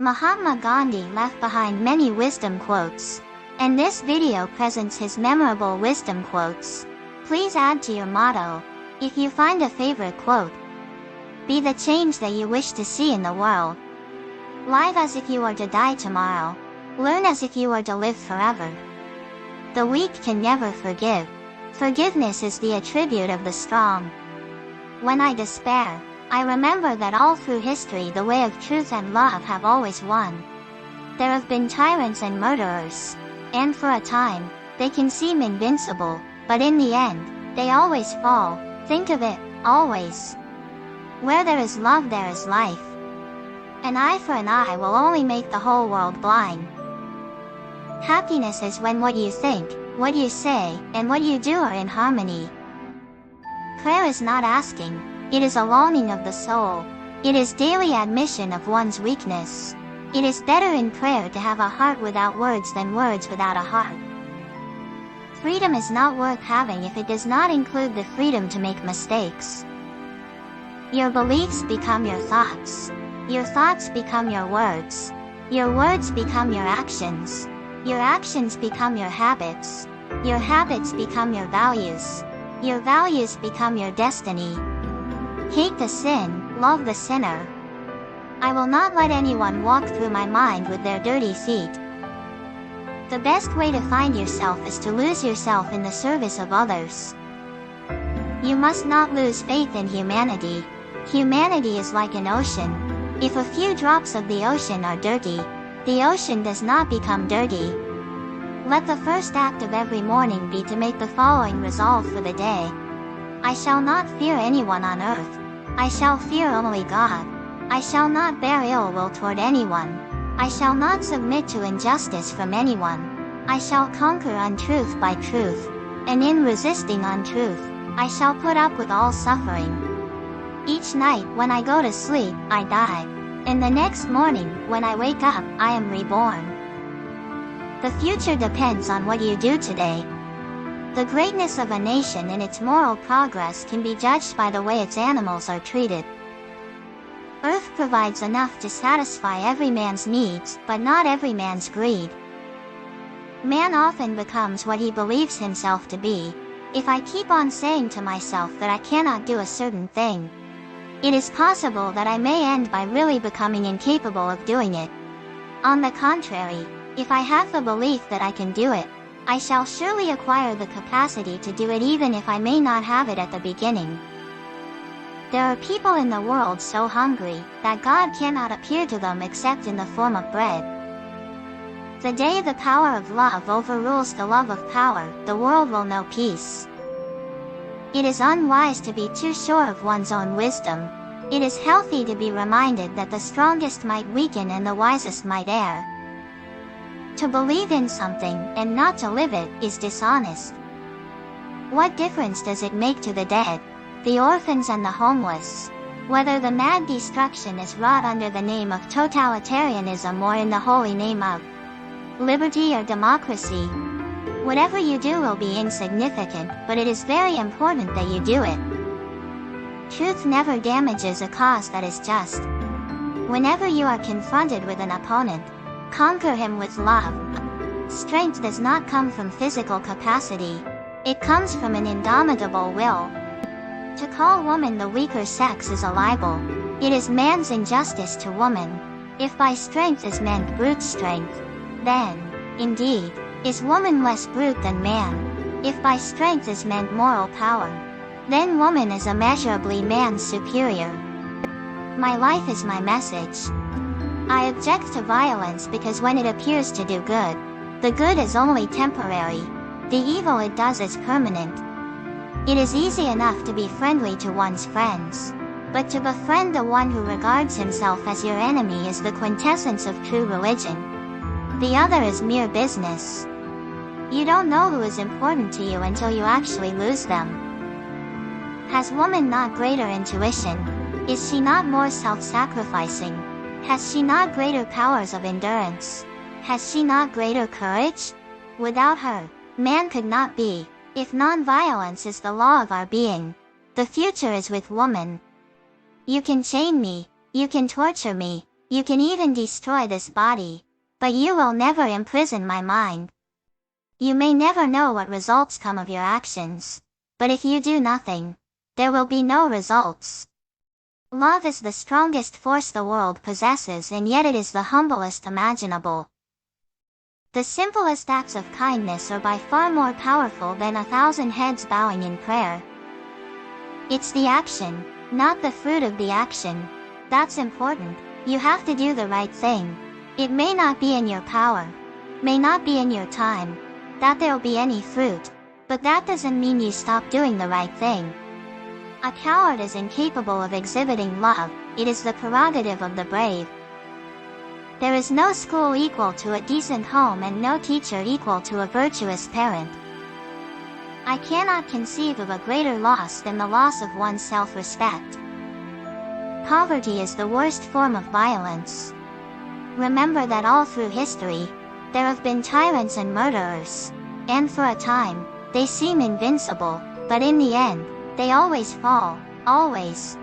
Mahatma Gandhi left behind many wisdom quotes, and this video presents his memorable wisdom quotes. Please add to your motto, if you find a favorite quote. Be the change that you wish to see in the world. Live as if you are to die tomorrow. Learn as if you are to live forever. The weak can never forgive. Forgiveness is the attribute of the strong. When I despair, I remember that all through history the way of truth and love have always won. There have been tyrants and murderers, and for a time, they can seem invincible, but in the end, they always fall. Think of it, always. Where there is love there is life. An eye for an eye will only make the whole world blind. Happiness is when what you think, what you say, and what you do are in harmony. Prayer is not asking, it is a longing of the soul. It is daily admission of one's weakness. It is better in prayer to have a heart without words than words without a heart. Freedom is not worth having if it does not include the freedom to make mistakes. Your beliefs become your thoughts. Your thoughts become your words. Your words become your actions. Your actions become your habits. Your habits become your values. Your values become your destiny. Hate the sin, love the sinner. I will not let anyone walk through my mind with their dirty feet. The best way to find yourself is to lose yourself in the service of others. You must not lose faith in humanity. Humanity is like an ocean. If a few drops of the ocean are dirty, the ocean does not become dirty. Let the first act of every morning be to make the following resolve for the day. I shall not fear anyone on earth. I shall fear only God. I shall not bear ill will toward anyone. I shall not submit to injustice from anyone. I shall conquer untruth by truth, and in resisting untruth, I shall put up with all suffering. Each night when I go to sleep, I die, and the next morning, when I wake up, I am reborn. The future depends on what you do today. The greatness of a nation and its moral progress can be judged by the way its animals are treated. Earth provides enough to satisfy every man's needs, but not every man's greed. Man often becomes what he believes himself to be. If I keep on saying to myself that I cannot do a certain thing, it is possible that I may end by really becoming incapable of doing it. On the contrary, if I have the belief that I can do it, I shall surely acquire the capacity to do it even if I may not have it at the beginning. There are people in the world so hungry that God cannot appear to them except in the form of bread. The day the power of love overrules the love of power, the world will know peace. It is unwise to be too sure of one's own wisdom. It is healthy to be reminded that the strongest might weaken and the wisest might err. To believe in something and not to live it is dishonest. What difference does it make to the dead, the orphans and the homeless, whether the mad destruction is wrought under the name of totalitarianism or in the holy name of liberty or democracy? Whatever you do will be insignificant, but it is very important that you do it. Truth never damages a cause that is just. Whenever you are confronted with an opponent, conquer him with love. Strength does not come from physical capacity. It comes from an indomitable will. To call woman the weaker sex is a libel. It is man's injustice to woman. If by strength is meant brute strength, then, indeed, is woman less brute than man. If by strength is meant moral power, then woman is immeasurably man's superior. My life is my message. I object to violence because when it appears to do good, the good is only temporary. The evil it does is permanent. It is easy enough to be friendly to one's friends, but to befriend the one who regards himself as your enemy is the quintessence of true religion. The other is mere business. You don't know who is important to you until you actually lose them. Has woman not greater intuition? Is she not more self-sacrificing? Has she not greater powers of endurance? Has she not greater courage? Without her, man could not be. If non-violence is the law of our being, the future is with woman. You can chain me, you can torture me, You can even destroy this body, but you will never imprison my mind. You may never know what results come of your actions, but if you do nothing, there will be no results. Love is the strongest force the world possesses, and yet it is the humblest imaginable. The simplest acts of kindness are by far more powerful than 1,000 heads bowing in prayer. It's the action, not the fruit of the action, that's important. You have to do the right thing. It may not be in your power, may not be in your time, that there'll be any fruit, but that doesn't mean you stop doing the right thing. A coward is incapable of exhibiting love, it is the prerogative of the brave. There is no school equal to a decent home and no teacher equal to a virtuous parent. I cannot conceive of a greater loss than the loss of one's self-respect. Poverty is the worst form of violence. Remember that all through history, there have been tyrants and murderers, and for a time, they seem invincible, but in the end, they always fall, always.